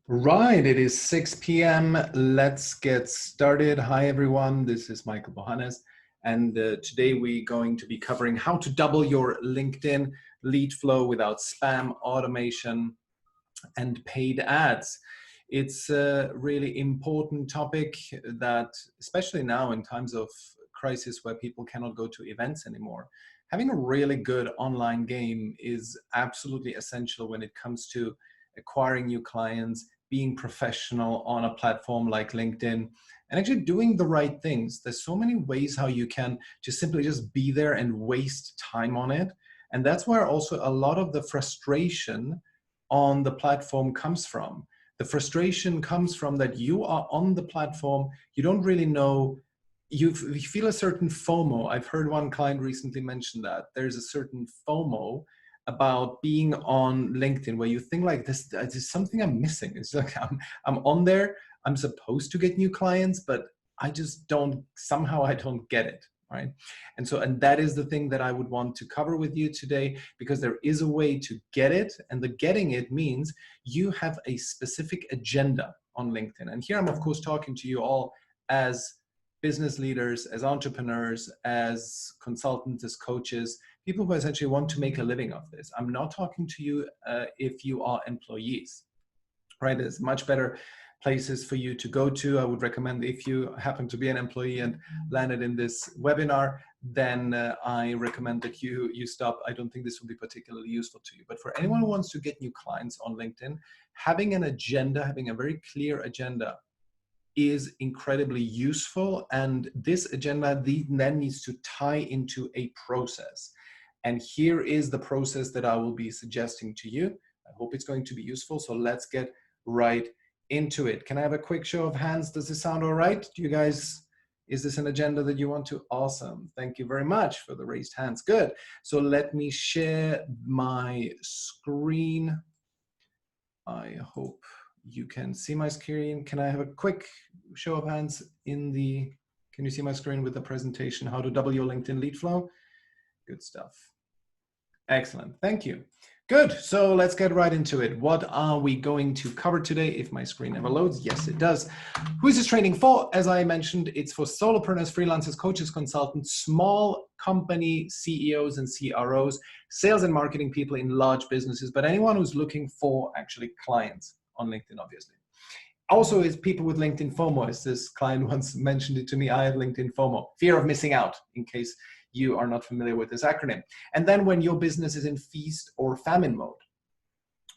Right, it is 6 p.m. Let's get started. Hi, everyone. This is Michael Bohannes, and today we're going to be covering how to double your LinkedIn lead flow without spam, automation, and paid ads. It's a really important topic that, especially now in times of crisis where people cannot go to events anymore, having a really good online game is absolutely essential when it comes to acquiring new clients, being professional on a platform like LinkedIn, and actually doing the right things. There's so many ways how you can just simply just be there and waste time on it. And that's where also a lot of the frustration on the platform comes from. The frustration comes from that you are on the platform, you don't really know, you feel a certain FOMO. I've heard one client recently mention that there's a certain FOMO about being on LinkedIn where you think like this is something I'm missing. It's like I'm on there, I'm supposed to get new clients, but I just don't, somehow I don't get it, right? And that is the thing that I would want to cover with you today, because there is a way to get it, and the getting it means you have a specific agenda on LinkedIn. And here I'm of course talking to you all as business leaders, as entrepreneurs, as consultants, as coaches, people who essentially want to make a living of this. I'm not talking to you if you are employees, right? There's much better places for you to go to. I would recommend, if you happen to be an employee and landed in this webinar, then I recommend that you stop. I don't think this will be particularly useful to you. But for anyone who wants to get new clients on LinkedIn, having an agenda, having a very clear agenda is incredibly useful. And this agenda then needs to tie into a process. And here is the process that I will be suggesting to you. I hope it's going to be useful. So let's get right into it. Can I have a quick show of hands? Does this sound all right? Do you guys, is this an agenda that you want to? Awesome. Thank you very much for the raised hands. Good. So let me share my screen. I hope you can see my screen. Can I have a quick show of hands in the, can you see my screen with the presentation, how to double your LinkedIn lead flow? Good stuff. Excellent, thank you. Good, so let's get right into it. What are we going to cover today? If my screen ever loads, yes it does. Who is this training for? As I mentioned, it's for solopreneurs, freelancers, coaches, consultants, small company CEOs and CROs, sales and marketing people in large businesses, but anyone who's looking for actually clients on LinkedIn, obviously. Also is people with LinkedIn FOMO, as this client once mentioned it to me. I have LinkedIn FOMO, fear of missing out, in case you are not familiar with this acronym. And then when your business is in feast or famine mode.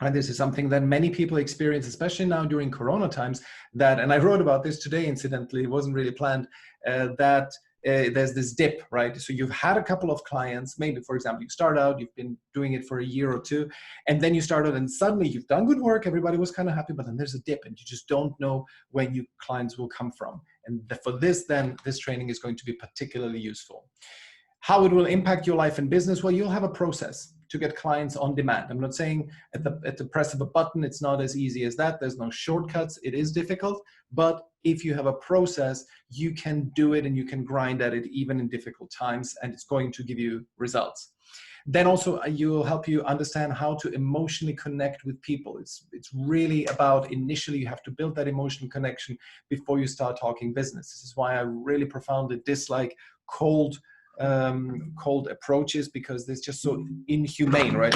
And this is something that many people experience, especially now during Corona times, that, and I wrote about this today, incidentally, it wasn't really planned, that there's this dip, right? So you've had a couple of clients, maybe, for example, you start out, you've been doing it for a year or two, and then you started and suddenly you've done good work, everybody was kind of happy, but then there's a dip and you just don't know when your clients will come from. And for this, then this training is going to be particularly useful. How it will impact your life and business? Well, you'll have a process to get clients on demand. I'm not saying at the press of a button, it's not as easy as that. There's no shortcuts. It is difficult, but if you have a process, you can do it and you can grind at it even in difficult times, and it's going to give you results. Then also you will help you understand how to emotionally connect with people. It's really about, initially you have to build that emotional connection before you start talking business. This is why I really profoundly dislike cold approaches, because it's just so inhumane, right?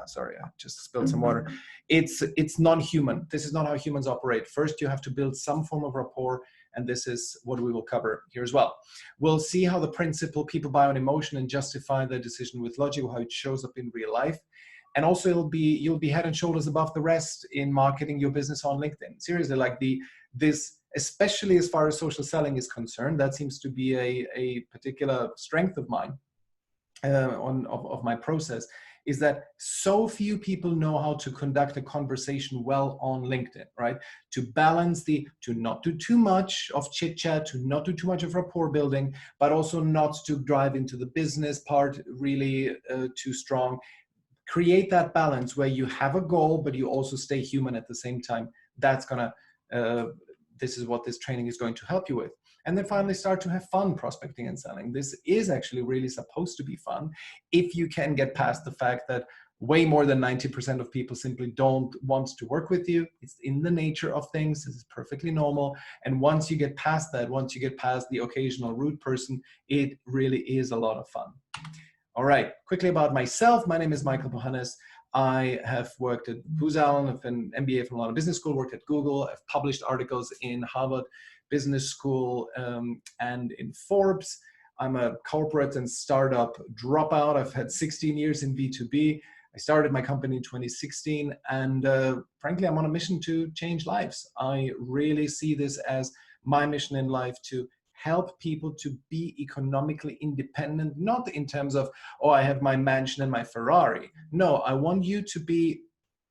Sorry, I just spilled some water. It's non-human. This is not how humans operate. First, you have to build some form of rapport, and this is what we will cover here as well. We'll see how the principle people buy on emotion and justify their decision with logic, how it shows up in real life. And also you'll be head and shoulders above the rest in marketing your business on LinkedIn. Seriously, like this, especially as far as social selling is concerned, that seems to be a particular strength of mine, of my process, is that so few people know how to conduct a conversation well on LinkedIn, right? To balance to not do too much of chit chat, to not do too much of rapport building, but also not to drive into the business part really too strong. Create that balance where you have a goal, but you also stay human at the same time. That's gonna, this is what this training is going to help you with. And then finally start to have fun prospecting and selling. This is actually really supposed to be fun if you can get past the fact that way more than 90% of people simply don't want to work with you. It's in the nature of things. This is perfectly normal. And once you get past that, once you get past the occasional rude person, it really is a lot of fun. All right, quickly about myself. My name is Michal Bohannes. I have worked at Buzal, I've an MBA from London Business School, worked at Google. I've published articles in Harvard Business School and in Forbes. I'm a corporate and startup dropout. I've had 16 years in B2B. I started my company in 2016, and frankly, I'm on a mission to change lives. I really see this as my mission in life, to help people to be economically independent, not in terms of, oh, I have my mansion and my Ferrari. No, I want you to be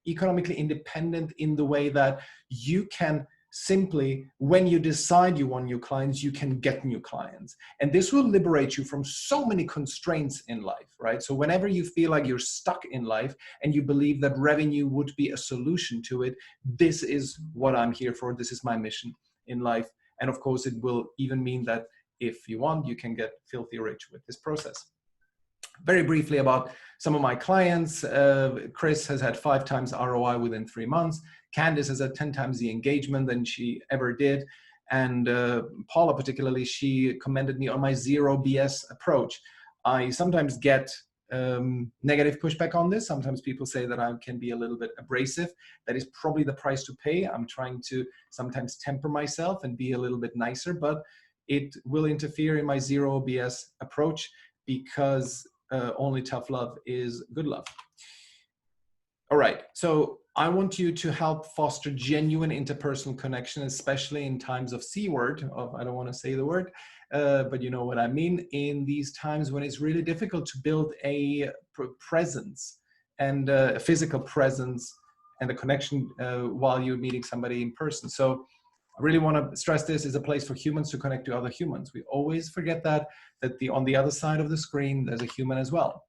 economically independent in the way that you can simply, when you decide you want new clients, you can get new clients. And this will liberate you from so many constraints in life, right? So whenever you feel like you're stuck in life and you believe that revenue would be a solution to it, this is what I'm here for. This is my mission in life. And of course, it will even mean that if you want, you can get filthy rich with this process. Very briefly about some of my clients. Chris has had 5 times ROI within 3 months. Candice has had 10 times the engagement than she ever did. And Paula particularly, she commended me on my zero BS approach. I sometimes get negative pushback on this. Sometimes people say that I can be a little bit abrasive. That is probably the price to pay. I'm trying to sometimes temper myself and be a little bit nicer, but it will interfere in my zero BS approach, because only tough love is good love. All right, so I want you to help foster genuine interpersonal connection, especially in times of C word, I don't want to say the word, but you know what I mean, in these times when it's really difficult to build a presence and a physical presence and a connection while you're meeting somebody in person. So I really want to stress this is a place for humans to connect to other humans. We always forget that on the other side of the screen, there's a human as well.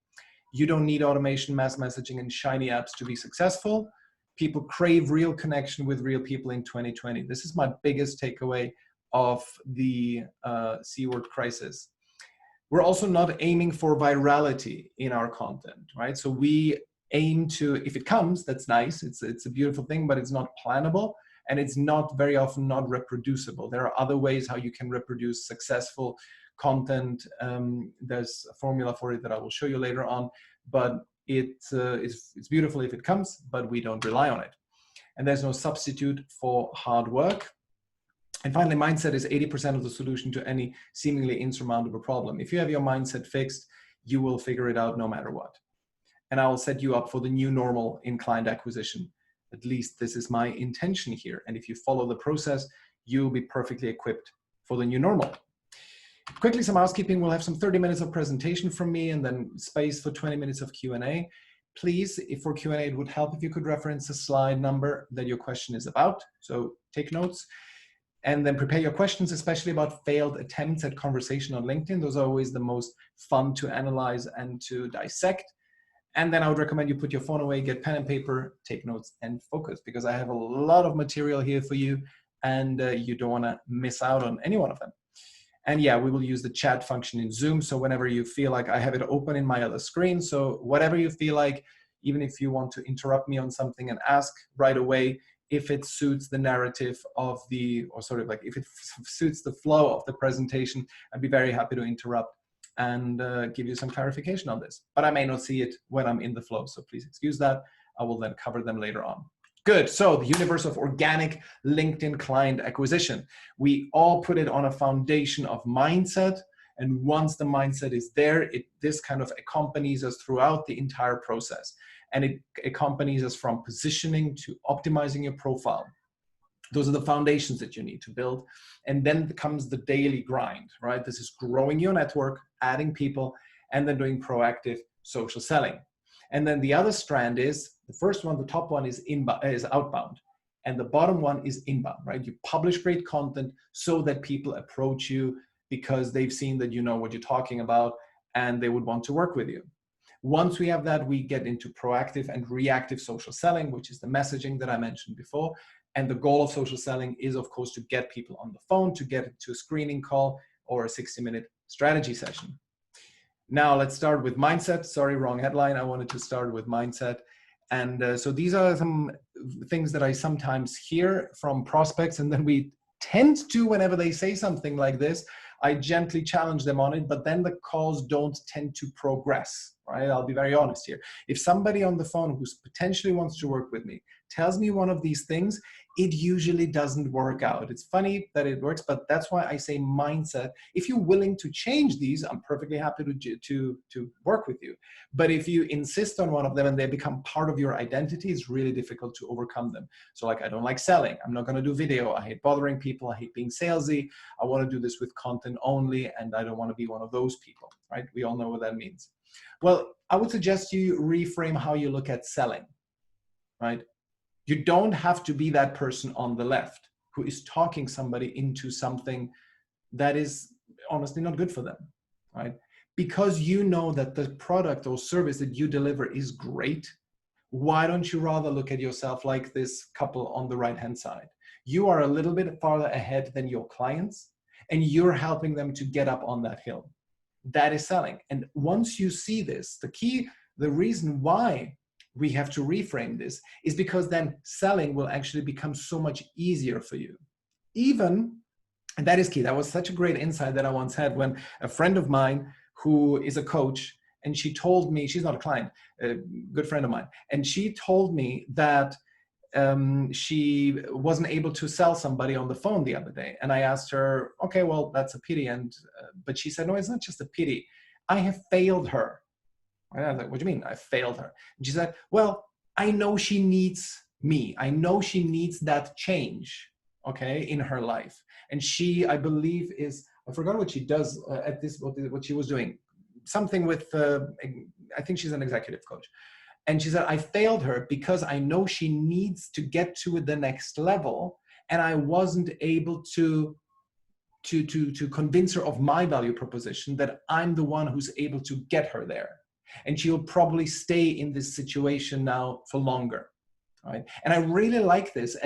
You don't need automation, mass messaging, and shiny apps to be successful. People crave real connection with real people in 2020. This is my biggest takeaway of the C word crisis. We're also not aiming for virality in our content, right? So we aim to, if it comes, that's nice. It's a beautiful thing, but it's not plannable. And it's not very often not reproducible. There are other ways how you can reproduce successful content. There's a formula for it that I will show you later on, but it's beautiful if it comes, but we don't rely on it. And there's no substitute for hard work. And finally, mindset is 80% of the solution to any seemingly insurmountable problem. If you have your mindset fixed, you will figure it out no matter what. And I will set you up for the new normal in client acquisition. At least this is my intention here. And if you follow the process, you'll be perfectly equipped for the new normal. Quickly, some housekeeping. We'll have some 30 minutes of presentation from me and then space for 20 minutes of Q&A. Please, if for Q&A, it would help if you could reference the slide number that your question is about. So take notes and then prepare your questions, especially about failed attempts at conversation on LinkedIn. Those are always the most fun to analyze and to dissect. And then I would recommend you put your phone away, get pen and paper, take notes, and focus, because I have a lot of material here for you, and you don't want to miss out on any one of them. And yeah, we will use the chat function in Zoom. So whenever you feel like, I have it open in my other screen. So whatever you feel like, even if you want to interrupt me on something and ask right away, if it suits the narrative of if it suits the flow of the presentation, I'd be very happy to interrupt and give you some clarification on this. But I may not see it when I'm in the flow, so please excuse that. I will then cover them later on. Good, so the universe of organic LinkedIn client acquisition. We all put it on a foundation of mindset, and once the mindset is there, this kind of accompanies us throughout the entire process. And it accompanies us from positioning to optimizing your profile. Those are the foundations that you need to build. And then comes the daily grind, right? This is growing your network, adding people, and then doing proactive social selling. And then the other strand is, the first one, the top one is outbound. And the bottom one is inbound, right? You publish great content so that people approach you because they've seen that you know what you're talking about and they would want to work with you. Once we have that, we get into proactive and reactive social selling, which is the messaging that I mentioned before. And the goal of social selling is, of course, to get people on the phone, to get to a screening call or a 60-minute strategy session. Now, let's start with mindset. Sorry, wrong headline. I wanted to start with mindset. And so these are some things that I sometimes hear from prospects, and then we tend to, whenever they say something like this, I gently challenge them on it, but then the calls don't tend to progress, right? I'll be very honest here. If somebody on the phone who potentially wants to work with me tells me one of these things, it usually doesn't work out. It's funny that it works, but that's why I say mindset. If you're willing to change these, I'm perfectly happy to work with you. But if you insist on one of them and they become part of your identity, it's really difficult to overcome them. So like, I don't like selling. I'm not going to do video. I hate bothering people. I hate being salesy. I want to do this with content only, and I don't want to be one of those people, right? We all know what that means. Well, I would suggest you reframe how you look at selling, right? You don't have to be that person on the left who is talking somebody into something that is honestly not good for them, right? Because you know that the product or service that you deliver is great, why don't you rather look at yourself like this couple on the right-hand side? You are a little bit farther ahead than your clients, and you're helping them to get up on that hill. That is selling. And once you see this, the reason why we have to reframe this is because then selling will actually become so much easier for you. And that is key. That was such a great insight that I once had when a friend of mine who is a coach, and she told me, she's not a client, a good friend of mine, and she told me that she wasn't able to sell somebody on the phone the other day. And I asked her, okay, well, that's a pity. But she said, no, it's not just a pity. I have failed her. And I was like, what do you mean I failed her? And she said, well, I know she needs me. I know she needs that change, okay, in her life. And she, I believe I forgot what she does at this, what she was doing. Something with, I think she's an executive coach. And she said, I failed her because I know she needs to get to the next level. And I wasn't able to convince her of my value proposition, that I'm the one who's able to get her there. And she'll probably stay in this situation now for longer, right? And I really like this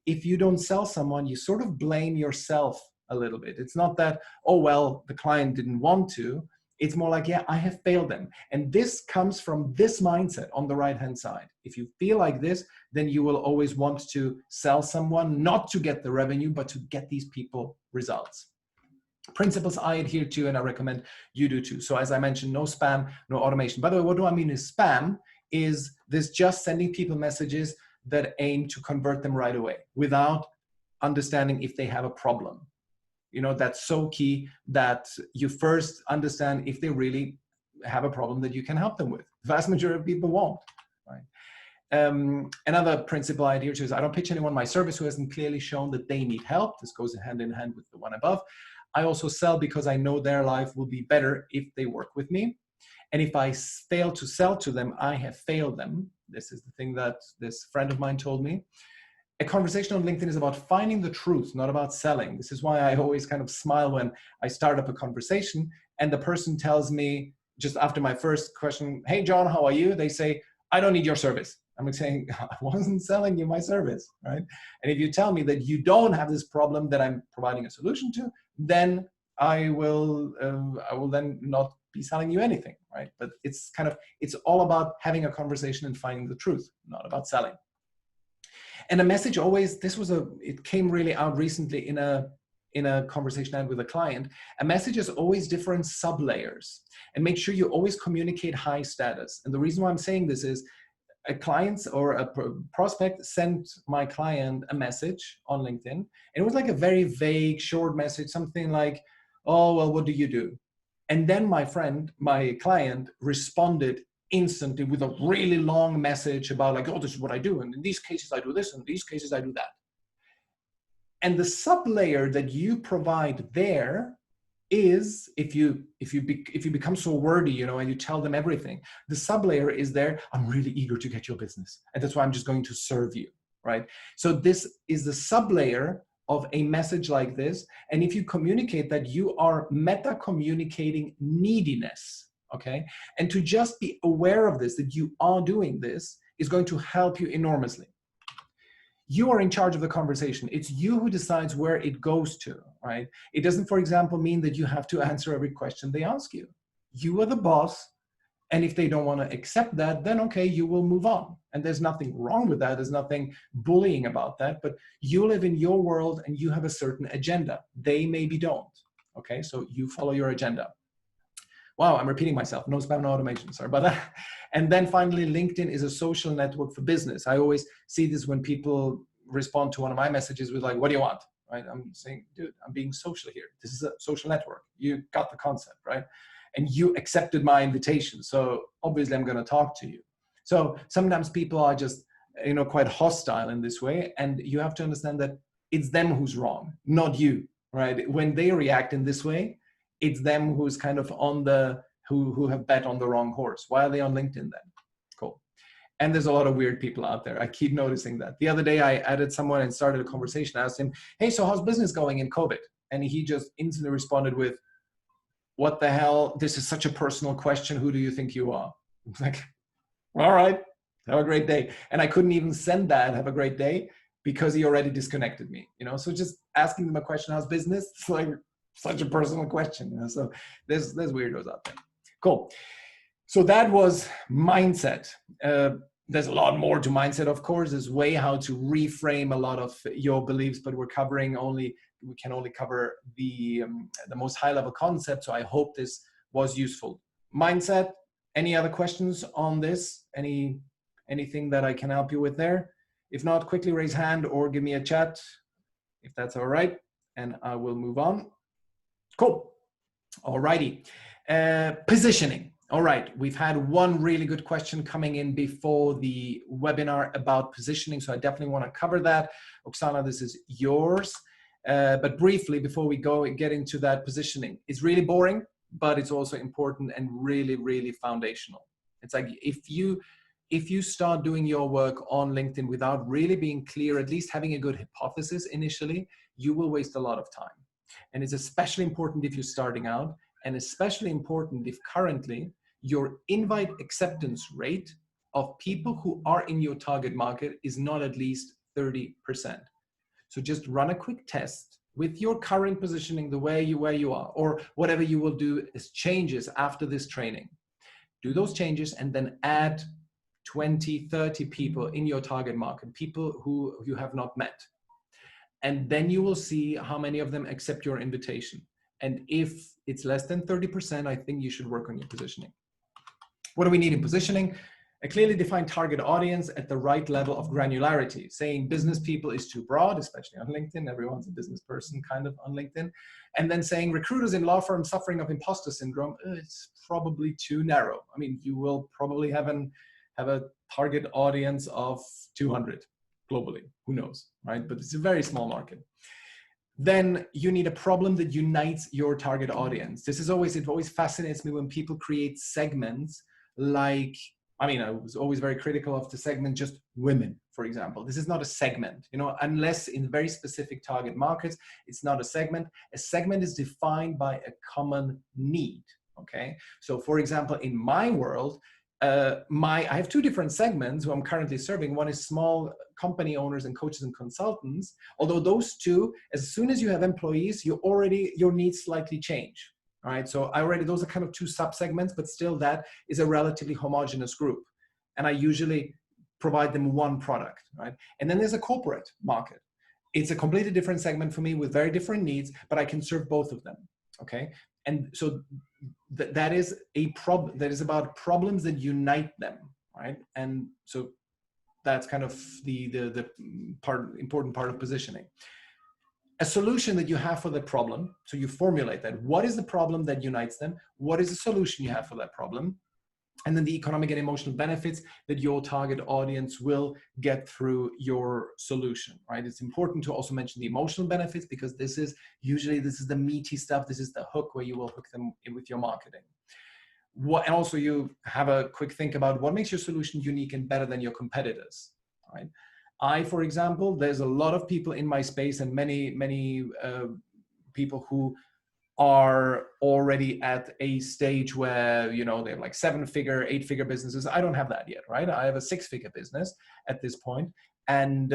if you don't sell someone, you sort of blame yourself a little bit. It's not that, oh, well, the client didn't want to. It's more like, yeah, I have failed them. And this comes from this mindset on the right-hand side. If you feel like this, then you will always want to sell someone, not to get the revenue, but to get these people results. Principles I adhere to, and I recommend you do too. So as I mentioned, no spam, no automation. By the way, what do I mean is spam? Is this just sending people messages that aim to convert them right away without understanding if they have a problem. You know, that's so key that you first understand if they really have a problem that you can help them with. The vast majority of people won't, right? Another principle I adhere to is I don't pitch anyone my service who hasn't clearly shown that they need help. This goes hand in hand with the one above. I also sell because I know their life will be better if they work with me. And if I fail to sell to them, I have failed them. This is the thing that this friend of mine told me. A conversation on LinkedIn is about finding the truth, not about selling. This is why I always kind of smile when I start up a conversation and the person tells me just after my first question, hey, John, how are you? They say, I don't need your service. I'm like saying, I wasn't selling you my service, right? And if you tell me that you don't have this problem that I'm providing a solution to, then I will then not be selling you anything, right? But it's all about having a conversation and finding the truth, not about selling. And a message always, it came really out recently in a conversation I had with a client. A message is always different sub-layers, and make sure you always communicate high status. And the reason why I'm saying this is a client or a prospect sent my client a message on LinkedIn, and it was like a very vague, short message, something like, oh, well, what do you do? And then my client responded instantly with a really long message about like, oh, this is what I do. And in these cases, I do this. And in these cases, I do that. And the sub-layer that you provide there is, if you become so wordy, you know, and you tell them everything, the sub-layer is there. I'm really eager to get your business. And that's why I'm just going to serve you, right? So this is the sub-layer of a message like this. And if you communicate that, you are meta communicating neediness, okay? And to just be aware of this, that you are doing this, is going to help you enormously. You are in charge of the conversation. It's you who decides where it goes to, right? It doesn't, for example, mean that you have to answer every question they ask you. You are the boss. And if they don't want to accept that, then okay, you will move on. And there's nothing wrong with that. There's nothing bullying about that. But you live in your world and you have a certain agenda. They maybe don't. Okay, so you follow your agenda. Wow, I'm repeating myself. No spam, no automation. Sorry about that. And then finally, LinkedIn is a social network for business. I always see this when people respond to one of my messages with like, what do you want? Right? I'm saying, dude, I'm being social here. This is a social network. You got the concept, right? And you accepted my invitation. So obviously I'm going to talk to you. So sometimes people are just, you know, quite hostile in this way. And you have to understand that it's them who's wrong, not you, right? When they react in this way, it's them who's kind of on the, who have bet on the wrong horse. Why are they on LinkedIn then? Cool. And there's a lot of weird people out there. I keep noticing that. The other day I added someone and started a conversation. I asked him, hey, so how's business going in COVID? And he just instantly responded with, what the hell? This is such a personal question. Who do you think you are? I was like, all right, have a great day. And I couldn't even send that, have a great day, because he already disconnected me, you know? So just asking them a question, how's business? It's like such a personal question, you know? So there's weirdos out there. Cool. So that was mindset. There's a lot more to mindset, of course. There's way how to reframe a lot of your beliefs, but we can only cover the most high level concept. So I hope this was useful. Mindset. Any other questions on this? Anything that I can help you with there? If not, quickly raise hand or give me a chat, if that's all right, and I will move on. Cool. All righty. Positioning. All right, we've had one really good question coming in before the webinar about positioning, so I definitely want to cover that. Oksana, this is yours. But briefly, before we get into that positioning, it's really boring, but it's also important and really, really foundational. It's like if you start doing your work on LinkedIn without really being clear, at least having a good hypothesis initially, you will waste a lot of time. And it's especially important if you're starting out, and especially important if currently your invite acceptance rate of people who are in your target market is not at least 30%. So just run a quick test with your current positioning, the way where you are, or whatever you will do as changes after this training. Do those changes and then add 20, 30 people in your target market, people who you have not met. And then you will see how many of them accept your invitation. And if it's less than 30%, I think you should work on your positioning. What do we need in positioning? A clearly defined target audience at the right level of granularity. Saying business people is too broad, especially on LinkedIn. Everyone's a business person kind of on LinkedIn. And then saying recruiters in law firms suffering of imposter syndrome, it's probably too narrow. I mean, you will probably have a target audience of 200 globally. Who knows, right? But it's a very small market. Then you need a problem that unites your target audience. It always fascinates me when people create segments like, I mean, I was always very critical of the segment, just women, for example. This is not a segment, you know, unless in very specific target markets, it's not a segment. A segment is defined by a common need, okay? So for example, in my world, I have two different segments who I'm currently serving. One is small company owners and coaches and consultants. Although those two, as soon as you have employees, your needs slightly change. All right, so those are kind of two sub-segments, but still that is a relatively homogeneous group. And I usually provide them one product, right? And then there's a corporate market. It's a completely different segment for me with very different needs, but I can serve both of them, okay? And so that is about problems that unite them, right? And so that's kind of the important part of positioning. A solution that you have for the problem, so you formulate that. What is the problem that unites them? What is the solution you have for that problem? and then the economic and emotional benefits that your target audience will get through your solution, right? It's important to also mention the emotional benefits, because this is the meaty stuff. This is the hook where you will hook them in with your marketing. And also you have a quick think about what makes your solution unique and better than your competitors, right? For example, there's a lot of people in my space, and many people who are already at a stage where, you know, they have like 7-figure, 8-figure businesses. I don't have that yet, right? I have a 6-figure business at this point. And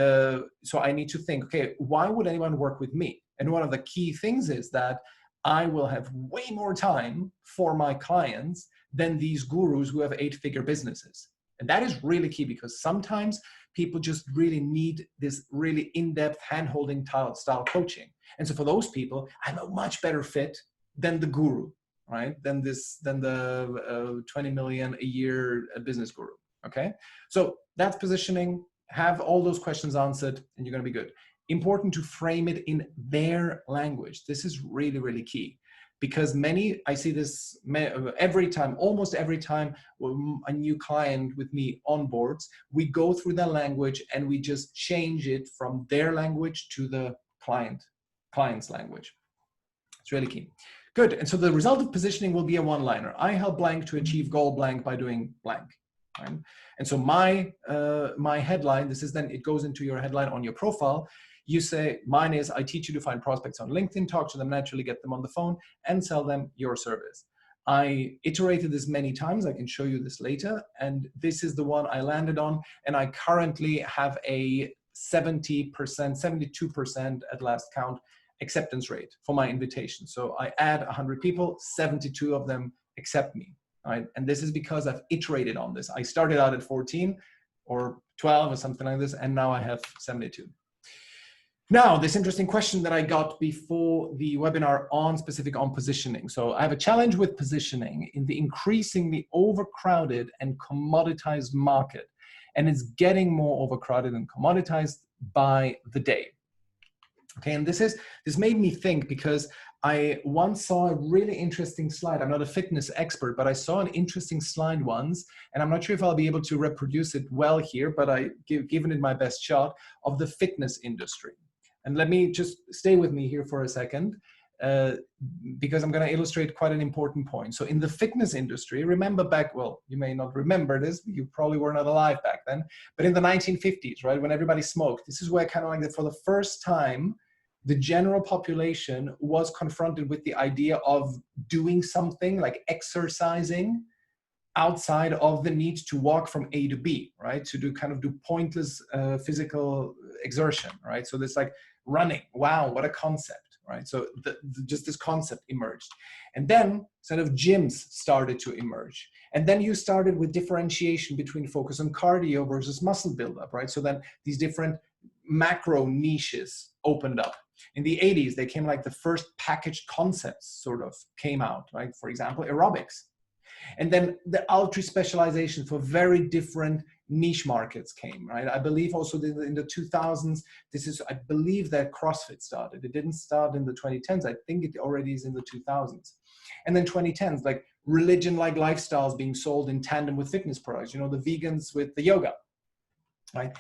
so I need to think, okay, why would anyone work with me? And one of the key things is that I will have way more time for my clients than these gurus who have 8-figure businesses. And that is really key, because sometimes people just really need this really in-depth hand-holding style coaching. And so for those people, I'm a much better fit than the guru, right? Than the 20 million a year business guru, okay? So that's positioning. Have all those questions answered and you're gonna be good. Important to frame it in their language. This is really, really key. Because I see this almost every time a new client with me onboards, we go through their language and we just change it from their language to the client's language. It's really key. Good. And so the result of positioning will be a one-liner. I help blank to achieve goal blank by doing blank. Right? And so my headline, it goes into your headline on your profile. You say, mine is, I teach you to find prospects on LinkedIn, talk to them naturally, get them on the phone, and sell them your service. I iterated this many times. I can show you this later. And this is the one I landed on. And I currently have a 70%, 72% at last count acceptance rate for my invitation. So I add 100 people, 72 of them accept me. Right? And this is because I've iterated on this. I started out at 14 or 12 or something like this, and now I have 72. Now, this interesting question that I got before the webinar on positioning. So I have a challenge with positioning in the increasingly overcrowded and commoditized market. And it's getting more overcrowded and commoditized by the day. Okay, and this made me think, because I once saw a really interesting slide. I'm not a fitness expert, but I saw an interesting slide once, and I'm not sure if I'll be able to reproduce it well here, but I've given it my best shot, of the fitness industry. And let me just stay with me here for a second, because I'm going to illustrate quite an important point. So in the fitness industry, remember back, well, you may not remember this, you probably were not alive back then, but in the 1950s, right, when everybody smoked, this is where kind of like for the first time, the general population was confronted with the idea of doing something like exercising outside of the need to walk from A to B, right? To do pointless physical exertion, right? So this like running, wow, what a concept, right? So just this concept emerged. And then sort of gyms started to emerge. And then you started with differentiation between focus on cardio versus muscle buildup, right? So then these different macro niches opened up. In the 80s, they came like the first packaged concepts sort of came out, right? For example, aerobics. And then the ultra specialization for very different niche markets came, right? I believe also in the 2000s, I believe that CrossFit started. It didn't start in the 2010s. I think it already is in the 2000s. And then 2010s, like religion-like lifestyles being sold in tandem with fitness products, you know, the vegans with the yoga, right?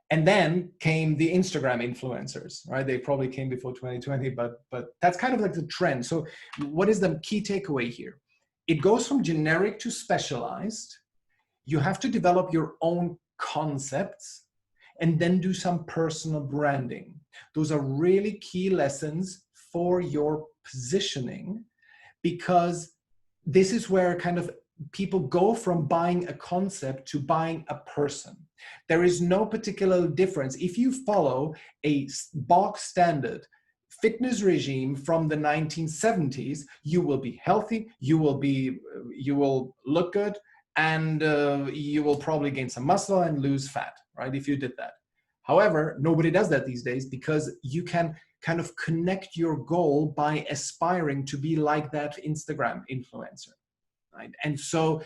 And then came the Instagram influencers, right? They probably came before 2020, but that's kind of like the trend. So what is the key takeaway here? It goes from generic to specialized. You have to develop your own concepts and then do some personal branding. Those are really key lessons for your positioning, because this is where kind of people go from buying a concept to buying a person. There is no particular difference. If you follow a bog standard fitness regime from the 1970s, you will be healthy, you will look good, and you will probably gain some muscle and lose fat, right? If you did that. However, nobody does that these days, because you can kind of connect your goal by aspiring to be like that Instagram influencer. Right? And so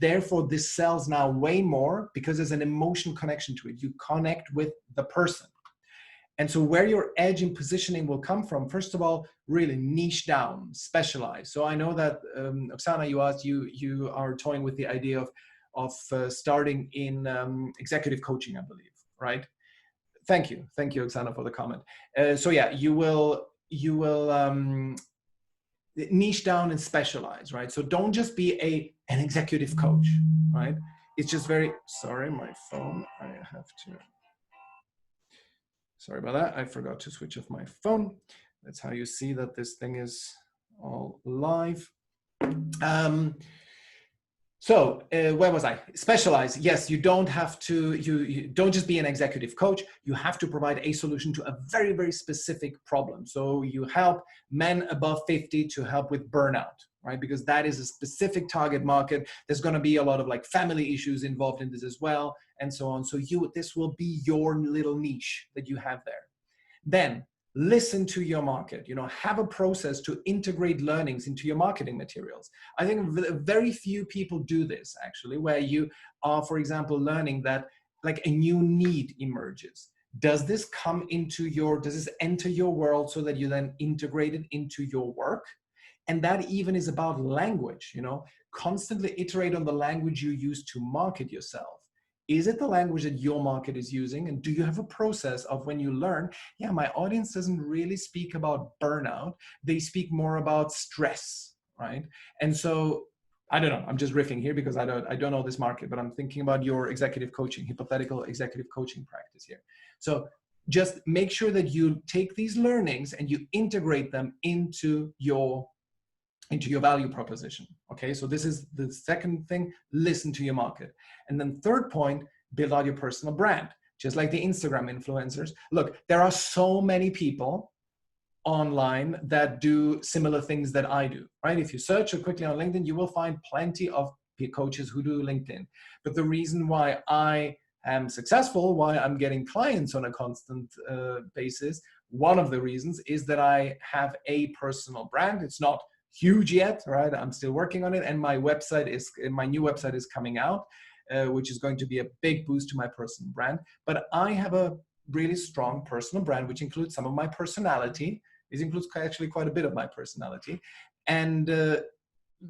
therefore this sells now way more because there's an emotion connection to it. You connect with the person. And so where your edge in positioning will come from, first of all, really niche down, specialize. So I know that, Oksana, you asked, you are toying with the idea of starting in executive coaching, I believe, right? Thank you, Oksana, for the comment. So yeah, you will niche down and specialize, right? So don't just be an executive coach, right? It's just very, sorry, my phone, I have to, sorry about that. I forgot to switch off my phone. That's how you see that this thing is all live. So where was I? Specialize. Yes, you don't have to, you don't just be an executive coach. You have to provide a solution to a very, very specific problem. So you help men above 50 to help with burnout, right? Because that is a specific target market. There's going to be a lot of like family issues involved in this as well, and so on. So this will be your little niche that you have there. Then listen to your market, have a process to integrate learnings into your marketing materials. I think very few people do this actually, where you are, for example, learning that like a new need emerges. Does this enter your world so that you then integrate it into your work? And that even is about language, constantly iterate on the language you use to market yourself. Is it the language that your market is using? And do you have a process of when you learn, yeah, my audience doesn't really speak about burnout. They speak more about stress, right? And so, I don't know, I'm just riffing here because I don't know this market, but I'm thinking about your executive coaching, hypothetical executive coaching practice here. So just make sure that you take these learnings and you integrate them into your value proposition. Okay, so this is the second thing, listen to your market. And then third point, build out your personal brand, just like the Instagram influencers. Look, there are so many people online that do similar things that I do, right? If you search quickly on LinkedIn, you will find plenty of coaches who do LinkedIn. But the reason why I am successful, why I'm getting clients on a constant basis, one of the reasons is that I have a personal brand. It's not huge yet, right? I'm still working on it, and my new website is coming out, which is going to be a big boost to my personal brand. But I have a really strong personal brand, which includes some of my personality. It includes actually quite a bit of my personality, and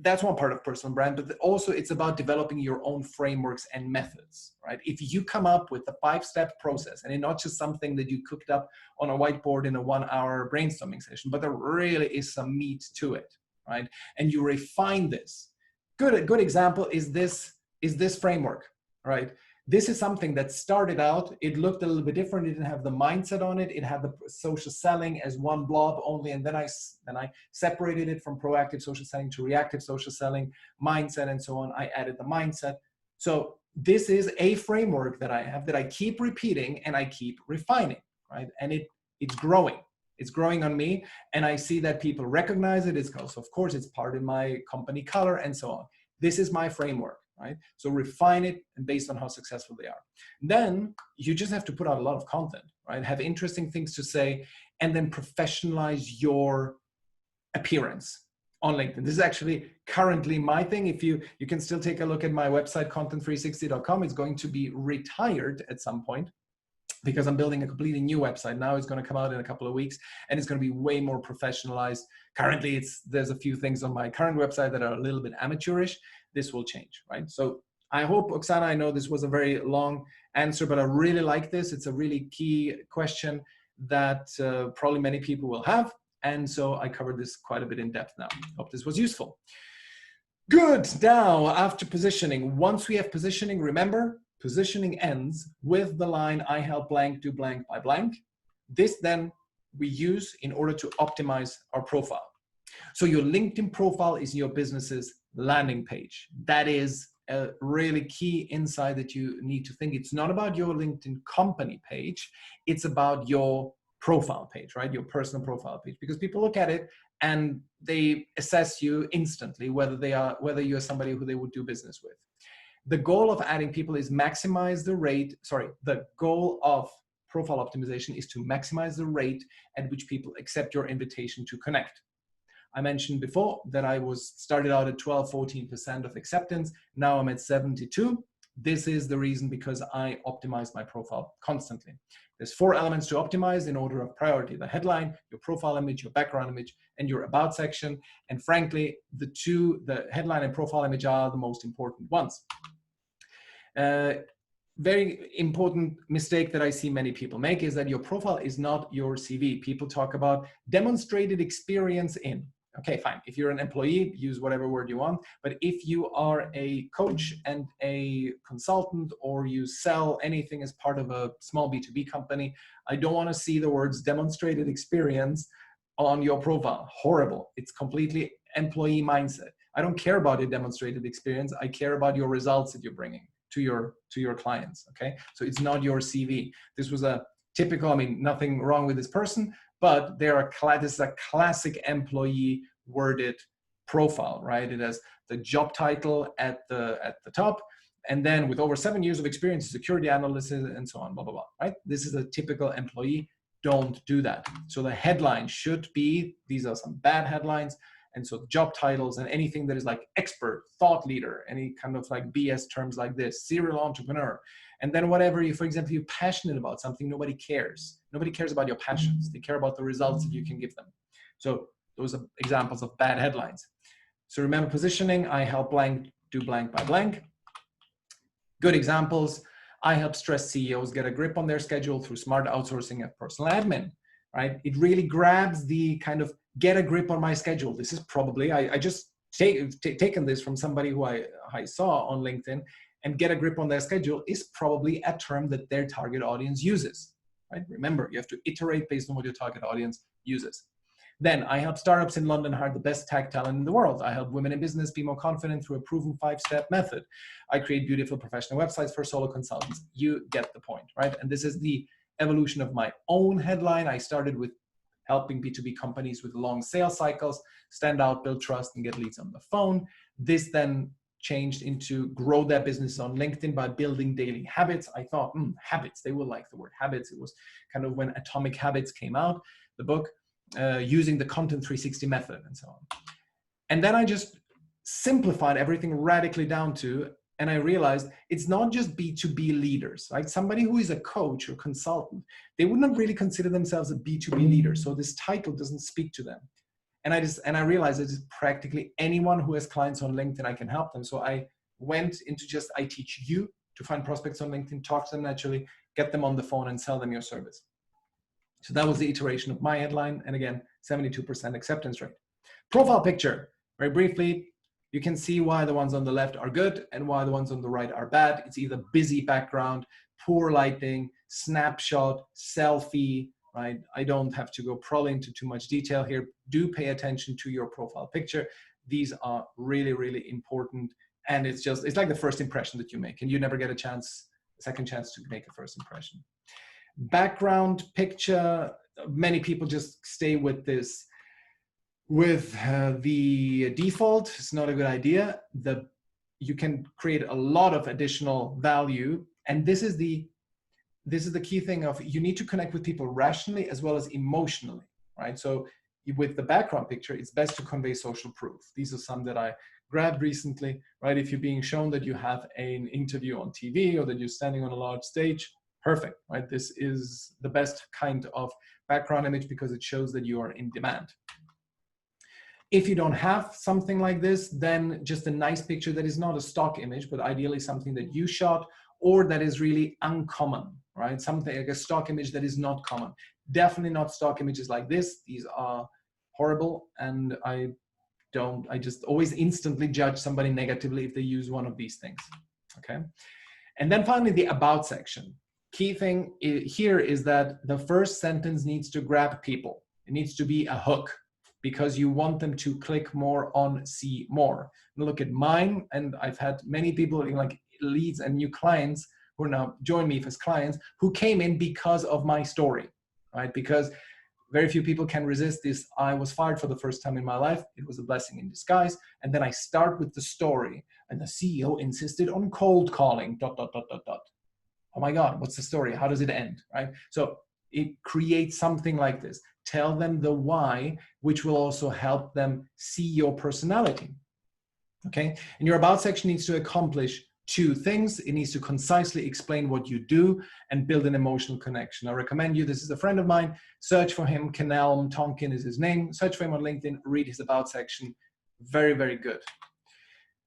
that's one part of personal brand. But also, it's about developing your own frameworks and methods, right? If you come up with a 5-step process, and it's not just something that you cooked up on a whiteboard in a 1-hour brainstorming session, but there really is some meat to it, right? And you refine this. A good example is this framework, right? This is something that started out, it looked a little bit different. It didn't have the mindset on it. It had the social selling as one blob only. And then I separated it from proactive social selling to reactive social selling, mindset, and so on. I added the mindset. So this is a framework that I have that I keep repeating and I keep refining, right? And it's growing. It's growing on me, and I see that people recognize it. It's also, of course, it's part of my company color and so on. This is my framework, right? So refine it and based on how successful they are. Then you just have to put out a lot of content, right? Have interesting things to say, and then professionalize your appearance on LinkedIn. This is actually currently my thing. If you can still take a look at my website, content360.com. It's going to be retired at some point, because I'm building a completely new website. Now it's going to come out in a couple of weeks, and it's going to be way more professionalized. Currently, there's a few things on my current website that are a little bit amateurish. This will change, right? So I hope, Oksana, I know this was a very long answer, but I really like this. It's a really key question that probably many people will have. And so I covered this quite a bit in depth now. Hope this was useful. Good. Now, after positioning, once we have positioning, remember, positioning ends with the line, I help blank do blank by blank. This then we use in order to optimize our profile. So your LinkedIn profile is your business's landing page. That is a really key insight that you need to think. It's not about your LinkedIn company page. It's about your profile page, right? Your personal profile page, because people look at it and they assess you instantly, whether you're somebody who they would do business with. The goal of adding people is the goal of profile optimization is to maximize the rate at which people accept your invitation to connect. I mentioned before that I started out at 12-14% of acceptance. Now I'm at 72. This is the reason because I optimize my profile constantly. There's 4 elements to optimize in order of priority: the headline, your profile image, your background image, and your about section. And frankly, the headline and profile image are the most important ones. Very important mistake that I see many people make is that your profile is not your CV. People talk about demonstrated experience in. Okay, fine. If you're an employee, use whatever word you want. But if you are a coach and a consultant, or you sell anything as part of a small B2B company, I don't want to see the words demonstrated experience on your profile. Horrible. It's completely employee mindset. I don't care about your demonstrated experience. I care about your results that you're bringing to your clients. Okay, so it's not your CV. This was a typical, I mean, nothing wrong with this person, but this is a classic employee worded profile, right? It has the job title at the top, and then with over 7 years of experience, security analyst, and so on, blah, blah, blah, right? This is a typical employee. Don't do that. So the headline should be, these are some bad headlines. And so job titles and anything that is like expert, thought leader, any kind of like BS terms like this, serial entrepreneur. And then whatever you, for example, you're passionate about something, nobody cares. Nobody cares about your passions. They care about the results that you can give them. So those are examples of bad headlines. So remember positioning, I help blank do blank by blank. Good examples, I help stressed CEOs get a grip on their schedule through smart outsourcing and personal admin, right? It really grabs the kind of get a grip on my schedule. This is probably, I just taken this from somebody who I saw on LinkedIn, and get a grip on their schedule is probably a term that their target audience uses, right? Remember, you have to iterate based on what your target audience uses. Then I help startups in London hire the best tech talent in the world. I help women in business be more confident through a proven 5-step method. I create beautiful professional websites for solo consultants. You get the point, right? And this is the evolution of my own headline. I started with helping B2B companies with long sales cycles, stand out, build trust, and get leads on the phone. This then changed into grow their business on LinkedIn by building daily habits. I thought, habits, they will like the word habits. It was kind of when Atomic Habits came out, the book, using the Content 360 method and so on. And then I just simplified everything radically down to, and I realized it's not just B2B leaders, right? Somebody who is a coach or consultant, they would not really consider themselves a B2B leader. So this title doesn't speak to them. And I realized that it's practically anyone who has clients on LinkedIn, I can help them. So I went into just, I teach you to find prospects on LinkedIn, talk to them naturally, get them on the phone and sell them your service. So that was the iteration of my headline. And again, 72% acceptance rate. Profile picture, very briefly, you can see why the ones on the left are good and why the ones on the right are bad. It's either busy background, poor lighting, snapshot, selfie, right? I don't have to go probably into too much detail here. Do pay attention to your profile picture. These are really, really important. And it's like the first impression that you make, and you never get a second chance to make a first impression. Background picture, many people just stay with this. With the default, it's not a good idea. You can create a lot of additional value, and this is the key thing of, you need to connect with people rationally as well as emotionally, right? So with the background picture, it's best to convey social proof. These are some that I grabbed recently, right? If you're being shown that you have an interview on TV or that you're standing on a large stage, perfect, right? This is the best kind of background image because it shows that you are in demand. If you don't have something like this, then just a nice picture that is not a stock image, but ideally something that you shot or that is really uncommon, right? Something like a stock image that is not common. Definitely not stock images like this. These are horrible, and I just always instantly judge somebody negatively if they use one of these things, okay? And then finally, the about section. Key thing here is that the first sentence needs to grab people. It needs to be a hook, because you want them to click more on see more. Look at mine, and I've had many people like leads and new clients who are now join me as clients who came in because of my story, right? Because very few people can resist this. I was fired for the first time in my life. It was a blessing in disguise. And then I start with the story, and the CEO insisted on cold calling, ... Oh my God, what's the story? How does it end, right? So it creates something like this. Tell them the why, which will also help them see your personality, okay? And your about section needs to accomplish two things. It needs to concisely explain what you do and build an emotional connection. I recommend you, this is a friend of mine, search for him, Kenelm Tonkin is his name, search for him on LinkedIn, read his about section. Very, very good.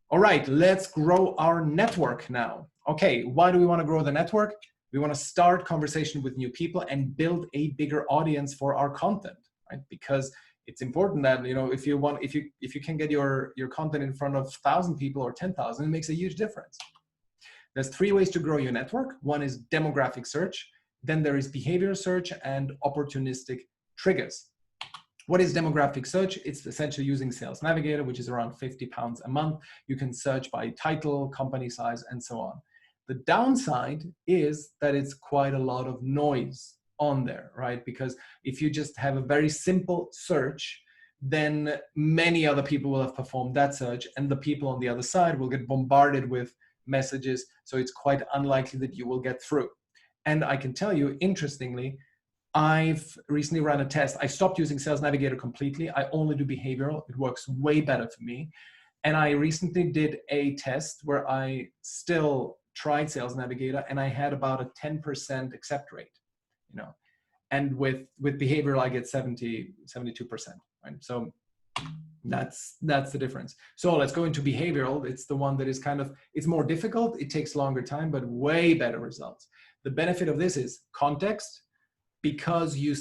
All right, let's grow our network now. Okay, why do we want to grow the network? We want to start conversation with new people and build a bigger audience for our content, right? Because it's important that, you know, if you can get your content in front of 1,000 people or 10,000, it makes a huge difference. There's three ways to grow your network. One is demographic search, then there is behavior search and opportunistic triggers. What is demographic search? It's essentially using Sales Navigator, which is around £50 a month. You can search by title, company size, and so on. The downside is that it's quite a lot of noise on there, right? Because if you just have a very simple search, then many other people will have performed that search, and the people on the other side will get bombarded with messages. So it's quite unlikely that you will get through. And I can tell you, interestingly, I've recently run a test. I stopped using Sales Navigator completely. I only do behavioral. It works way better for me. And I recently did a test where I still tried Sales Navigator, and I had about a 10% accept rate, you know. And with behavioral, I get 72%, right? So that's the difference. So let's go into behavioral. It's the one that is kind of, it's more difficult. It takes longer time, but way better results. The benefit of this is context, because you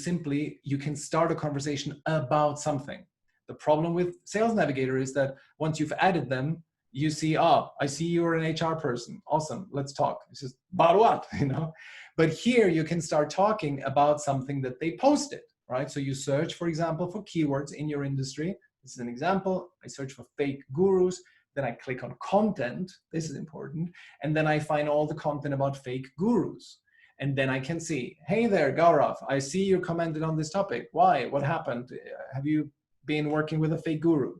can start a conversation about something. The problem with Sales Navigator is that once you've added them, you see, oh, I see you're an HR person. Awesome, let's talk. It's just about what, you know? But here you can start talking about something that they posted, right? So you search, for example, for keywords in your industry. This is an example. I search for fake gurus. Then I click on content. This is important. And then I find all the content about fake gurus. And then I can see, hey there, Gaurav, I see you commented on this topic. Why? What happened? Have you been working with a fake guru?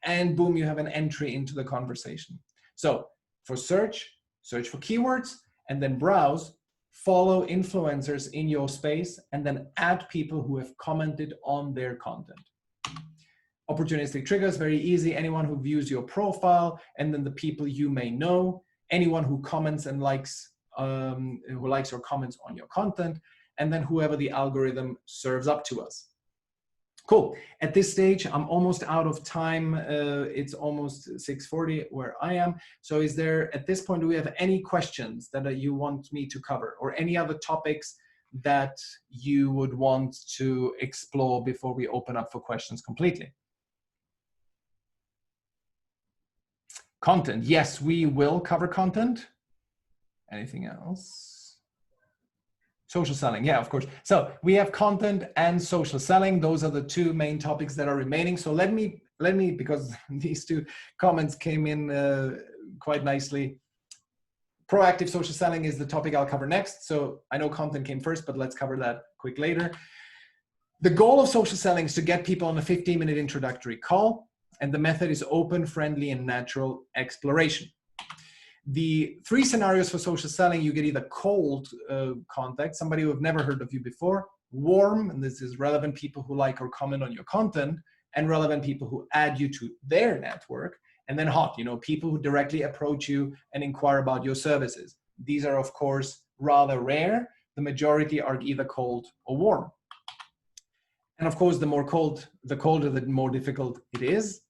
And boom, you have an entry into the conversation. So for search for keywords, and then browse, follow influencers in your space, and then add people who have commented on their content. Opportunistic triggers, very easy. Anyone who views your profile, and then the people you may know, anyone who comments and likes, who likes or comments on your content, and then whoever the algorithm serves up to us. Cool. At this stage, I'm almost out of time. It's almost 6:40 where I am. So is there, at this point, do we have any questions that you want me to cover, or any other topics that you would want to explore before we open up for questions completely? Content. Yes, we will cover content. Anything else? Social selling, yeah, of course. So we have content and social selling. Those are the two main topics that are remaining. So let me, because these two comments came in quite nicely. Proactive social selling is the topic I'll cover next. So I know content came first, but let's cover that quick later. The goal of social selling is to get people on a 15-minute introductory call, and the method is open, friendly, and natural exploration. The three scenarios for social selling: you get either cold contact, somebody who have never heard of you before; warm, and this is relevant people who like or comment on your content, and relevant people who add you to their network; and then hot, you know, people who directly approach you and inquire about your services. These are, of course, rather rare. The majority are either cold or warm. And of course, the colder, the more difficult it is.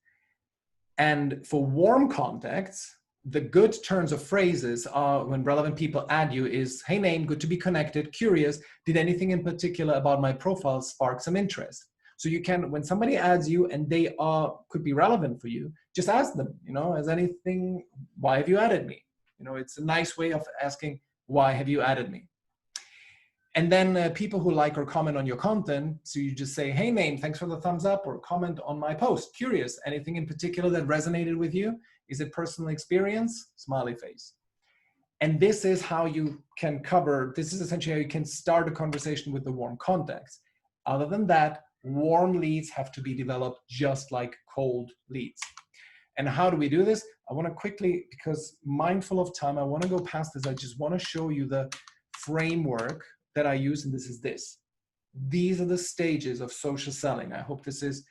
And for warm contacts, the good turns of phrases are, when relevant people add you, is, hey name, good to be connected, curious, did anything in particular about my profile spark some interest? So you can, when somebody adds you and they could be relevant for you, just ask them, you know, has anything, why have you added me? You know, it's a nice way of asking, why have you added me? And then people who like or comment on your content, so you just say, hey name, thanks for the thumbs up, or comment on my post, curious, anything in particular that resonated with you? Is it personal experience? Smiley face. And this is how you can cover, this is essentially how you can start a conversation with the warm contacts. Other than that, warm leads have to be developed just like cold leads. And how do we do this? I want to quickly, because mindful of time, I want to go past this. I just want to show you the framework that I use, and this is this. These are the stages of social selling. I hope this is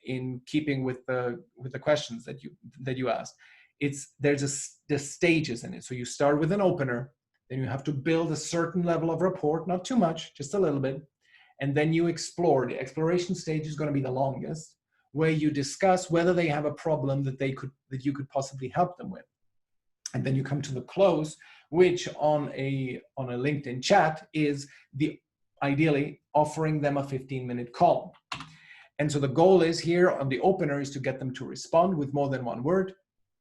in keeping with the questions that you asked. the stages in it. So you start with an opener, then you have to build a certain level of rapport, not too much, just a little bit. And then you explore. The exploration stage is going to be the longest, where you discuss whether they have a problem that you could possibly help them with. And then you come to the close, which on a LinkedIn chat is ideally offering them a 15-minute call. And so the goal is here on the opener is to get them to respond with more than one word.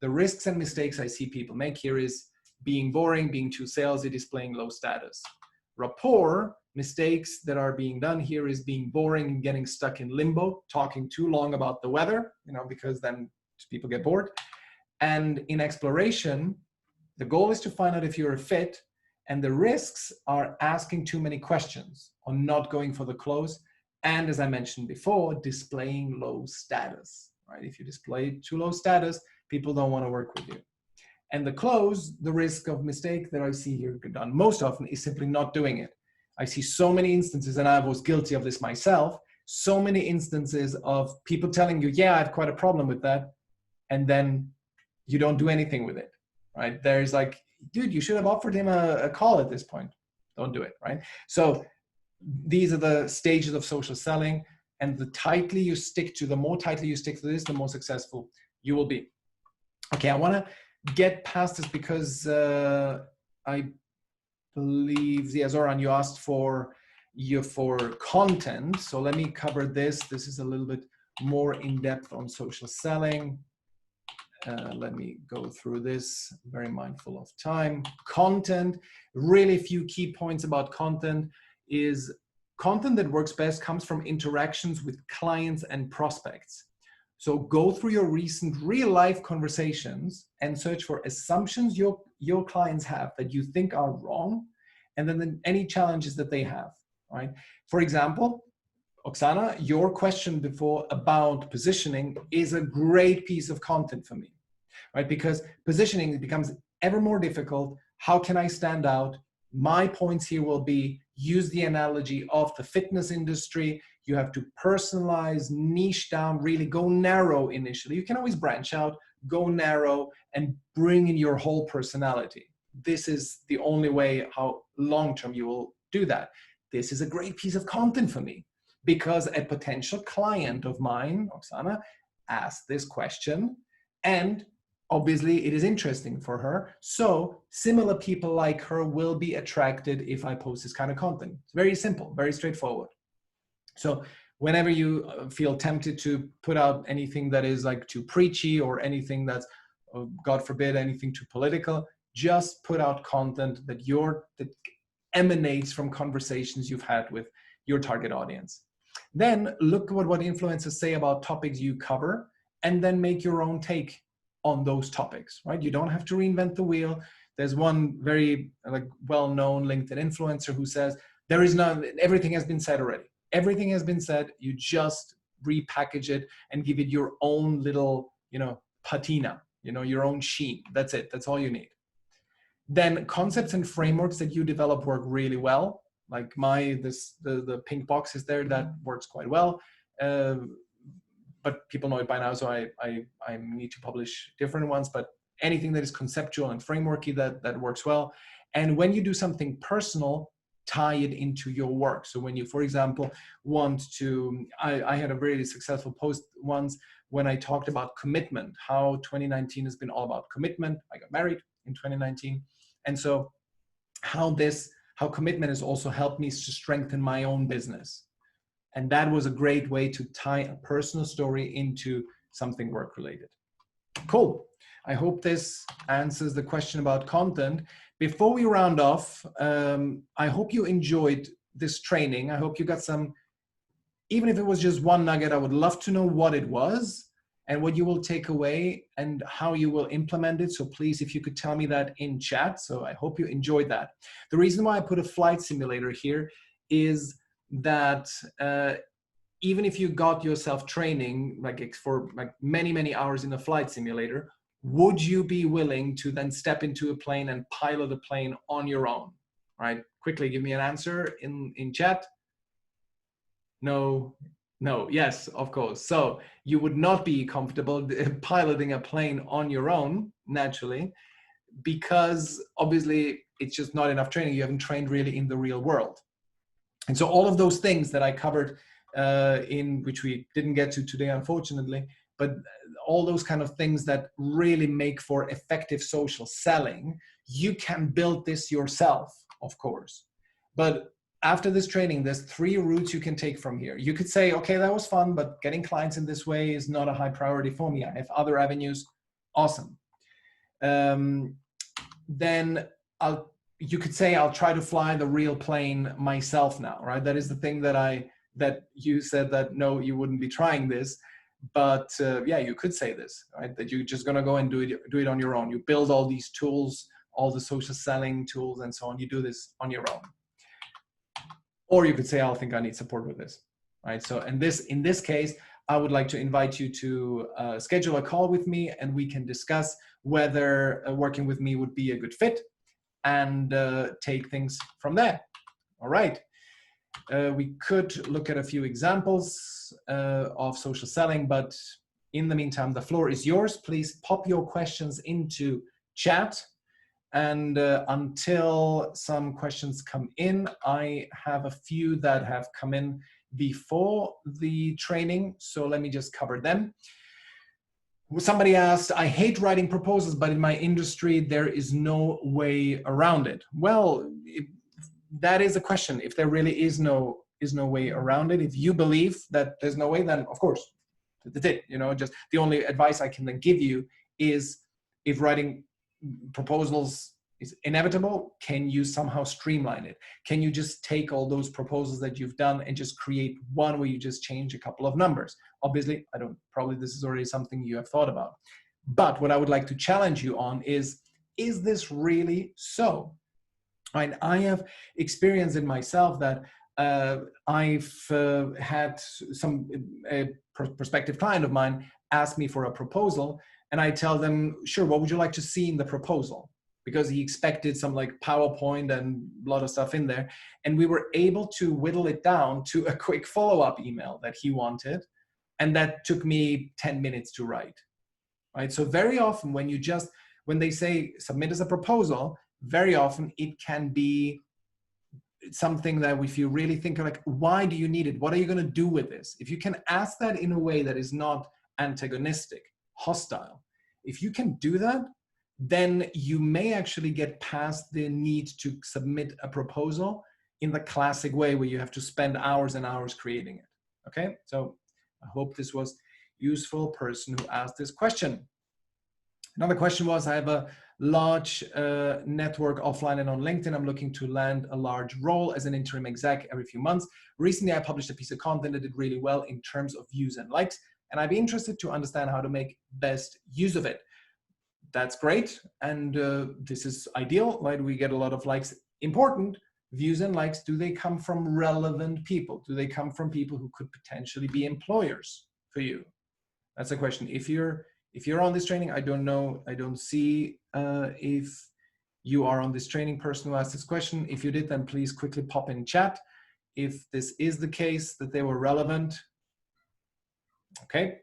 The risks and mistakes I see people make here is being boring, being too salesy, displaying low status. Rapport mistakes that are being done here is being boring and getting stuck in limbo, talking too long about the weather, because then people get bored. And in exploration, the goal is to find out if you're a fit, and the risks are asking too many questions or not going for the close. And as I mentioned before, displaying low status, right? If you display too low status, people don't want to work with you. And the close, the risk of mistake that I see here done most often is simply not doing it. I see so many instances, and I was guilty of this myself, so many instances of people telling you, yeah, I have quite a problem with that. And then you don't do anything with it, right? There's like, dude, you should have offered him a call at this point. Don't do it, right? So these are the stages of social selling, and the more tightly you stick to this, the more successful you will be. Okay, I want to get past this because I believe, Zoran, you asked for content. So let me cover this. This is a little bit more in depth on social selling. Let me go through this, very mindful of time. Content, really few key points about content is content that works best comes from interactions with clients and prospects. So go through your recent real life conversations and search for assumptions your clients have that you think are wrong, and then any challenges that they have, right? For example, Oksana, your question before about positioning is a great piece of content for me, right? Because positioning becomes ever more difficult. How can I stand out? My points here will be, use the analogy of the fitness industry. You have to personalize, niche down, really go narrow initially. You can always branch out, go narrow, and bring in your whole personality. This is the only way how long-term you will do that. This is a great piece of content for me because a potential client of mine, Oksana, asked this question, and obviously it is interesting for her. So similar people like her will be attracted if I post this kind of content. It's very simple, very straightforward. So whenever you feel tempted to put out anything that is like too preachy or anything that's, God forbid, anything too political, just put out content that emanates from conversations you've had with your target audience. Then look at what influencers say about topics you cover, and then make your own take on those topics, right? You don't have to reinvent the wheel. There's one very well-known LinkedIn influencer who says, everything has been said already. Everything has been said. You just repackage it and give it your own little, patina, your own sheen. That's it. That's all you need. Then concepts and frameworks that you develop work really well. Like the pink box is there, that works quite well. But people know it by now, so I need to publish different ones. But anything that is conceptual and frameworky, that works well. And when you do something personal, tie it into your work. So when you, for example, want to, I had a really successful post once when I talked about commitment, how 2019 has been all about commitment. I got married in 2019. And so how commitment has also helped me to strengthen my own business. And that was a great way to tie a personal story into something work-related. Cool. I hope this answers the question about content. Before we round off, I hope you enjoyed this training. I hope you got some, even if it was just one nugget, I would love to know what it was and what you will take away and how you will implement it. So please, if you could tell me that in chat. So I hope you enjoyed that. The reason why I put a flight simulator here is that even if you got yourself training for many hours in a flight simulator, would you be willing to then step into a plane and pilot a plane on your own? Right? Quickly give me an answer in chat. No, No, yes, of course. So you would not be comfortable piloting a plane on your own, naturally, because obviously it's just not enough training. You haven't trained really in the real world. And so all of those things that I covered in which we didn't get to today, unfortunately, but all those kind of things that really make for effective social selling, you can build this yourself, of course. But after this training, there's 3 routes you can take from here. You could say, okay, that was fun, but getting clients in this way is not a high priority for me. I have other avenues. Awesome. Then you could say, I'll try to fly the real plane myself now, right? That is the thing that you said that, no, you wouldn't be trying this. But yeah, you could say this, right? That you're just gonna go and do it on your own. You build all these tools, all the social selling tools and so on. You do this on your own. Or you could say, I think I need support with this, right? So in this case, I would like to invite you to schedule a call with me, and we can discuss whether working with me would be a good fit, and take things from there. All right. We could look at a few examples of social selling, but in the meantime, the floor is yours. Please pop your questions into chat. And until some questions come in, I have a few that have come in before the training. So let me just cover them. Somebody asked, I hate writing proposals, but in my industry, there is no way around it. Well, that is a question. If there really is no way around it, if you believe that there's no way, then of course, that's it. You know, just the only advice I can then give you is, if writing proposals is inevitable, can you somehow streamline it? Can you just take all those proposals that you've done and just create one where you just change a couple of numbers? Obviously, probably this is already something you have thought about. But what I would like to challenge you on is this really so? And I have experienced in myself that I've had a prospective client of mine ask me for a proposal, and I tell them, sure, what would you like to see in the proposal? Because he expected some like PowerPoint and a lot of stuff in there. And we were able to whittle it down to a quick follow-up email that he wanted. And that took me 10 minutes to write, right? So very often when they say submit as a proposal, very often it can be something that if you really think like, why do you need it? What are you going to do with this? If you can ask that in a way that is not antagonistic, hostile, if you can do that, then you may actually get past the need to submit a proposal in the classic way where you have to spend hours and hours creating it. Okay, so I hope this was useful, person who asked this question. Another question was, I have a large network offline and on LinkedIn. I'm looking to land a large role as an interim exec every few months. Recently, I published a piece of content that did really well in terms of views and likes, and I'd be interested to understand how to make best use of it. That's great, and this is ideal, right? We get a lot of likes. Important, views and likes, do they come from relevant people? Do they come from people who could potentially be employers for you? That's a question. If you're on this training, I don't know, I don't see if you are on this training, person who asked this question. If you did, then please quickly pop in chat. If this is the case, that they were relevant. Okay.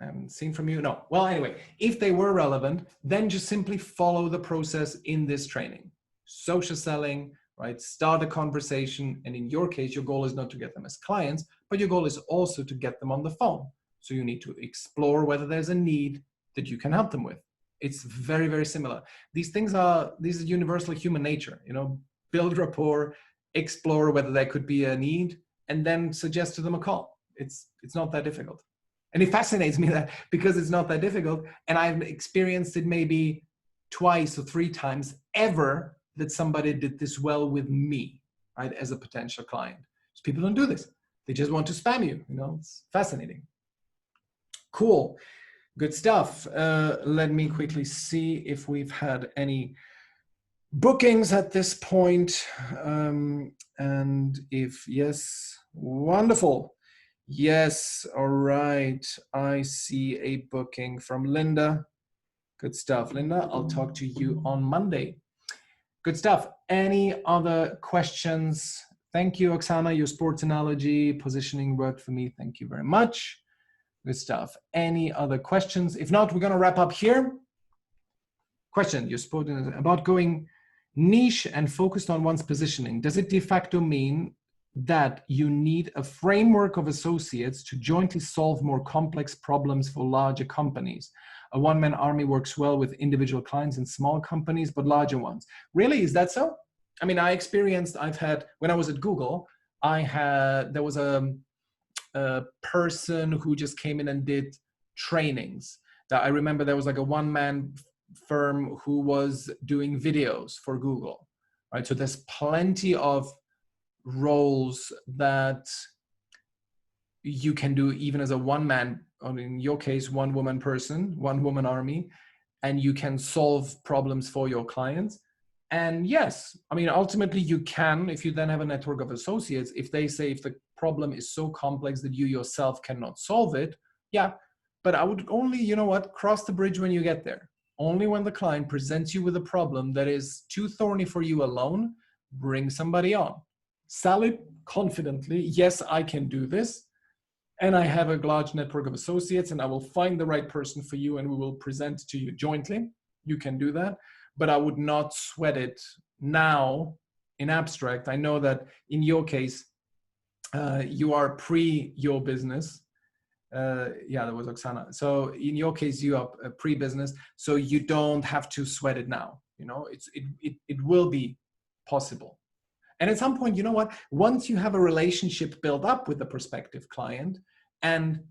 I haven't seen from you. No. Well, anyway, if they were relevant, then just simply follow the process in this training. Social selling, right? Start a conversation. And in your case, your goal is not to get them as clients, but your goal is also to get them on the phone. So you need to explore whether there's a need that you can help them with. It's very, very similar. These is universal human nature, you know, build rapport, explore whether there could be a need, and then suggest to them a call. It's not that difficult. And it fascinates me that because it's not that difficult, and I've experienced it maybe twice or 3 times ever that somebody did this well with me, right, as a potential client. So people don't do this. They just want to spam you, you know, it's fascinating. Cool, good stuff. Let me quickly see if we've had any bookings at this point. And if yes, wonderful. Yes, all right. I see a booking from Linda. Good stuff, Linda. I'll talk to you on Monday. Good stuff. Any other questions? Thank you, Oksana. Your sports analogy, positioning worked for me. Thank you very much. Good stuff. Any other questions? If not, we're going to wrap up here. Question, you're spoken about going niche and focused on one's positioning. Does it de facto mean that you need a framework of associates to jointly solve more complex problems for larger companies? A one-man army works well with individual clients in small companies, but larger ones. Really, is that so? I mean, I've had, when I was at Google, there was a person who just came in and did trainings. That I remember there was like a one-man firm who was doing videos for Google, right? So there's plenty of roles that you can do even as a one-man, or in your case, one-woman person, one-woman army, and you can solve problems for your clients. And yes, I mean, ultimately you can, if you then have a network of associates, if they say if the problem is so complex that you yourself cannot solve it, yeah, but I would only, you know what, cross the bridge when you get there. Only when the client presents you with a problem that is too thorny for you alone, bring somebody on. Sell it confidently. Yes, I can do this. And I have a large network of associates, and I will find the right person for you and we will present to you jointly. You can do that. But I would not sweat it now in abstract. I know that in your case, you are pre your business. Yeah, that was Oksana. So in your case, you are a pre-business, so you don't have to sweat it now. You know, it will be possible. And at some point, you know what? Once you have a relationship built up with the prospective client, and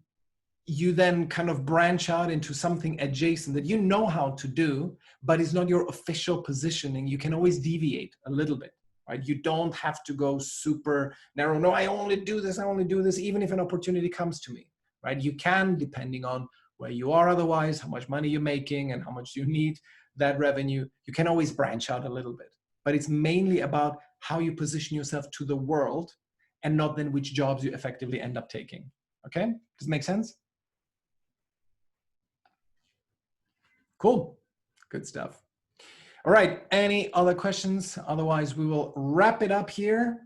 you then kind of branch out into something adjacent that you know how to do, but it's not your official positioning, you can always deviate a little bit, right? You don't have to go super narrow. No, I only do this, even if an opportunity comes to me, right? You can, depending on where you are otherwise, how much money you're making and how much you need that revenue, you can always branch out a little bit. But it's mainly about how you position yourself to the world and not then which jobs you effectively end up taking. Okay? Does it make sense? Cool. Good stuff. All right. Any other questions? Otherwise, we will wrap it up here.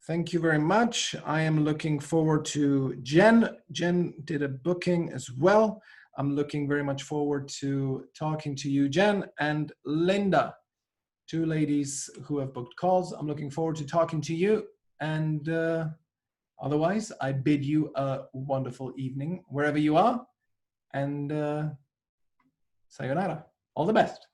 Thank you very much. I am looking forward to Jen. Jen did a booking as well. I'm looking very much forward to talking to you, Jen, and Linda, two ladies who have booked calls. I'm looking forward to talking to you. And otherwise, I bid you a wonderful evening wherever you are. And sayonara. All the best.